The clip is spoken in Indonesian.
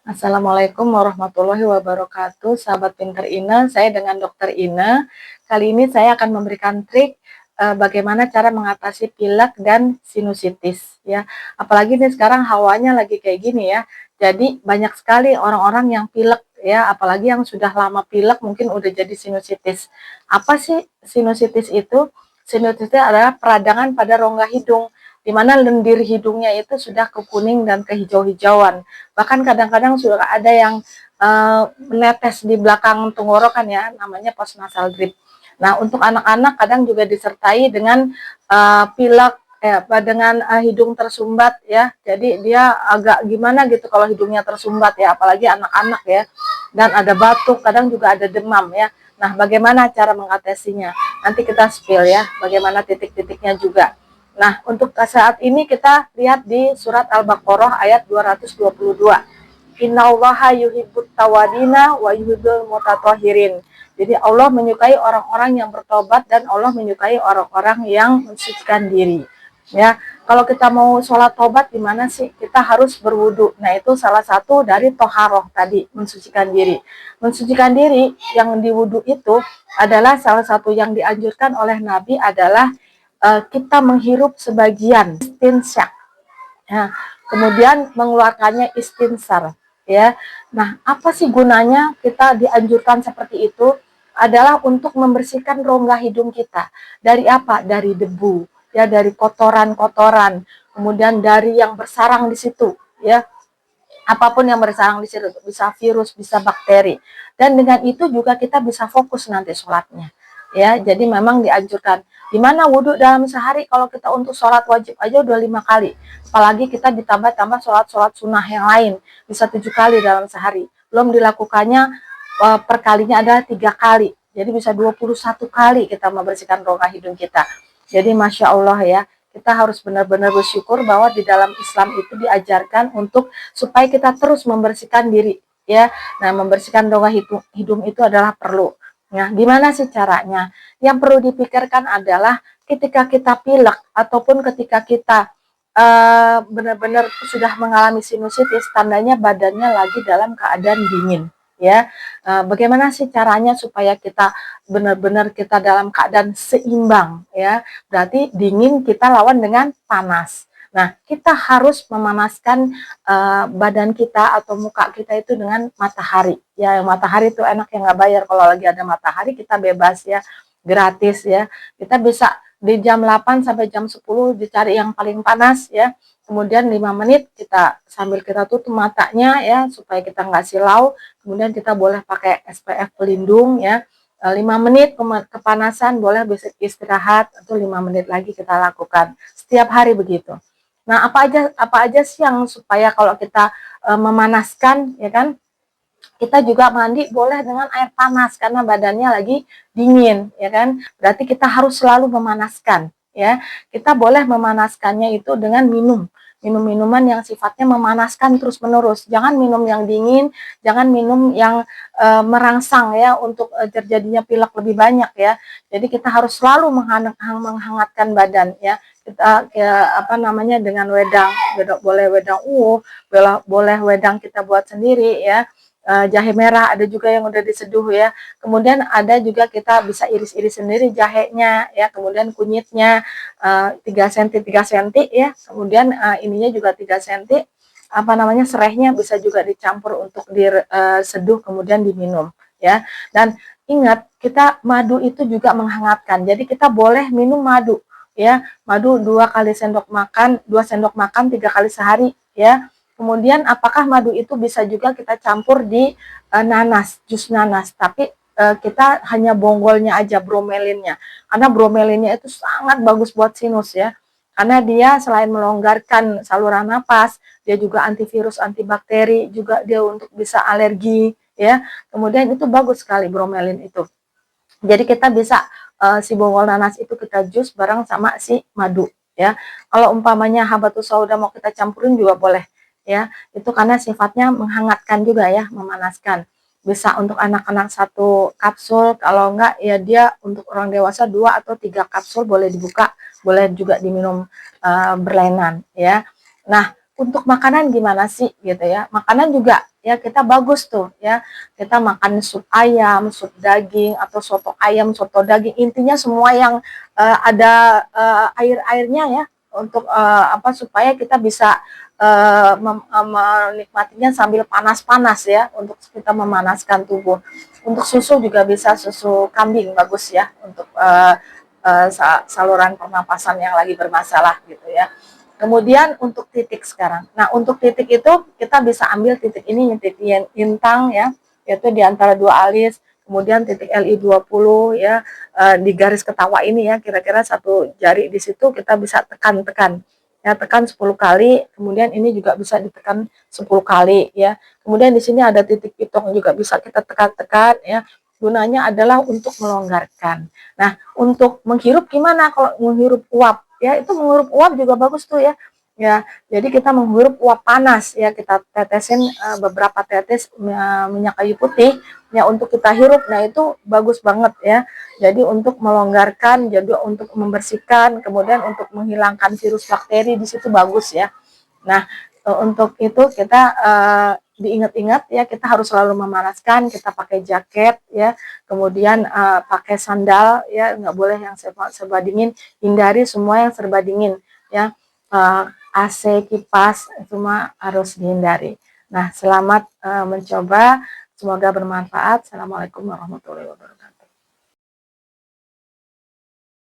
Assalamualaikum warahmatullahi wabarakatuh, sahabat pinter Ina. Saya dengan Dokter Ina. Kali ini saya akan memberikan trik bagaimana cara mengatasi pilek dan sinusitis ya. Apalagi nih sekarang hawanya lagi kayak gini ya. Jadi banyak sekali orang-orang yang pilek ya, apalagi yang sudah lama pilek mungkin udah jadi sinusitis. Apa sih sinusitis itu? Sinusitis adalah peradangan pada rongga hidung, di mana lendir hidungnya itu sudah ke kuning dan kehijau-hijauan. Bahkan kadang-kadang sudah ada yang menetes di belakang tenggorokan ya, namanya postnasal drip. Nah, untuk anak-anak kadang juga disertai dengan pilek dengan hidung tersumbat ya. Jadi dia agak gimana gitu kalau hidungnya tersumbat ya, apalagi anak-anak ya. Dan ada batuk, kadang juga ada demam ya. Nah, bagaimana cara mengatasinya? Nanti kita spill ya, bagaimana titik-titiknya juga. Nah, untuk saat ini kita lihat di surat Al-Baqarah ayat 222. Innallaha yuhibbut tawadina wa yuhibbul mutatahhirin. Jadi Allah menyukai orang-orang yang bertobat dan Allah menyukai orang-orang yang mensucikan diri. Ya, kalau kita mau sholat tobat gimana sih? Kita harus berwudu. Nah, itu salah satu dari toharoh tadi, mensucikan diri. Mensucikan diri yang diwudu itu adalah salah satu yang dianjurkan oleh Nabi adalah kita menghirup sebagian istinsyak. Nah, kemudian mengeluarkannya istinsar ya. Nah, apa sih gunanya kita dianjurkan seperti itu? Adalah untuk membersihkan rongga hidung kita. Dari apa? Dari debu, ya, dari kotoran-kotoran, kemudian dari yang bersarang di situ, ya. Apapun yang bersarang di situ, bisa virus, bisa bakteri. Dan dengan itu juga kita bisa fokus nanti sholatnya. Ya, jadi memang dianjurkan. Dimana wudhu dalam sehari, kalau kita untuk sholat wajib aja udah 5 kali. Apalagi kita ditambah-tambah sholat-sholat sunnah yang lain. Bisa 7 kali dalam sehari. Belum dilakukannya perkalinya adalah 3 kali. Jadi bisa 21 kali kita membersihkan rongga hidung kita. Jadi Masya Allah ya, kita harus benar-benar bersyukur bahwa di dalam Islam itu diajarkan untuk supaya kita terus membersihkan diri ya. Nah, membersihkan rongga hidung itu adalah perlu. Nah, gimana sih caranya? Yang perlu dipikirkan adalah ketika kita pilek ataupun ketika kita benar-benar sudah mengalami sinusitis, tandanya badannya lagi dalam keadaan dingin ya. Bagaimana sih caranya supaya kita benar-benar kita dalam keadaan seimbang ya? Berarti dingin kita lawan dengan panas. Nah, kita harus memanaskan badan kita atau muka kita itu dengan matahari. Ya, matahari itu enak yang nggak bayar. Kalau lagi ada matahari kita bebas ya, gratis ya. Kita bisa di jam 8 sampai jam 10 dicari yang paling panas ya. Kemudian 5 menit kita sambil kita tutup matanya ya supaya kita nggak silau. Kemudian kita boleh pakai SPF pelindung ya. 5 menit kepanasan boleh bisa istirahat atau 5 menit lagi kita lakukan. Setiap hari begitu. Nah, apa aja sih yang supaya kalau kita memanaskan ya kan? Kita juga mandi boleh dengan air panas karena badannya lagi dingin ya kan. Berarti kita harus selalu memanaskan ya. Kita boleh memanaskannya itu dengan minum minuman yang sifatnya memanaskan terus-menerus. Jangan minum yang dingin, jangan minum yang merangsang ya untuk terjadinya pilek lebih banyak ya. Jadi kita harus selalu menghangatkan badan ya. Kita apa namanya dengan wedang, boleh wedang boleh wedang kita buat sendiri ya. Jahe merah ada juga yang udah diseduh ya. Kemudian ada juga kita bisa iris-iris sendiri jahenya ya, kemudian kunyitnya 3 cm 3 cm ya. Kemudian ininya juga 3 cm. Apa namanya serehnya bisa juga dicampur untuk diseduh kemudian diminum ya. Dan ingat, kita madu itu juga menghangatkan. Jadi kita boleh minum madu ya. Madu 2 kali sendok makan, 2 sendok makan 3 kali sehari ya. Kemudian apakah madu itu bisa juga kita campur di nanas, jus nanas, tapi kita hanya bonggolnya aja, bromelinnya. Karena bromelinnya itu sangat bagus buat sinus ya. Karena dia selain melonggarkan saluran napas, dia juga antivirus, antibakteri, juga dia untuk bisa alergi ya. Kemudian itu bagus sekali bromelin itu. Jadi kita bisa si bonggol nanas itu kita jus bareng sama si madu ya. Kalau umpamanya habatus sauda mau kita campurin juga boleh ya. Itu karena sifatnya menghangatkan juga ya, memanaskan. Bisa untuk anak-anak 1 kapsul, kalau enggak ya dia untuk orang dewasa 2 atau 3 kapsul boleh dibuka, boleh juga diminum berlainan ya. Nah, untuk makanan gimana sih gitu ya. Makanan juga ya kita bagus tuh ya. Kita makan sup ayam, sup daging atau soto ayam, soto daging, intinya semua yang ada air-airnya ya, untuk apa, supaya kita bisa menikmatinya sambil panas-panas ya, untuk kita memanaskan tubuh. Untuk susu juga bisa, susu kambing bagus ya untuk saluran pernapasan yang lagi bermasalah gitu ya. Kemudian untuk titik sekarang. Nah, untuk titik itu kita bisa ambil titik ini, titik intang ya, yaitu di antara dua alis. Kemudian titik LI20 ya, di garis ketawa ini ya, kira-kira satu jari di situ kita bisa tekan-tekan. Ya, tekan 10 kali, kemudian ini juga bisa ditekan 10 kali ya. Kemudian di sini ada titik pitong juga bisa kita tekan-tekan ya. Gunanya adalah untuk melonggarkan. Nah, untuk menghirup gimana kalau menghirup uap? Ya, itu menghirup uap juga bagus tuh ya. Ya, jadi kita menghirup uap panas ya, kita tetesin beberapa tetes minyak kayu putih ya untuk kita hirup. Nah, itu bagus banget ya. Jadi untuk melonggarkan, jadi untuk membersihkan, kemudian untuk menghilangkan virus bakteri di situ bagus ya. Nah, untuk itu kita diingat-ingat ya, kita harus selalu memanaskan, kita pakai jaket ya, kemudian pakai sandal ya, nggak boleh yang serba dingin, hindari semua yang serba dingin ya, AC, kipas, semua harus dihindari. Nah, selamat mencoba, semoga bermanfaat. Assalamualaikum warahmatullahi wabarakatuh.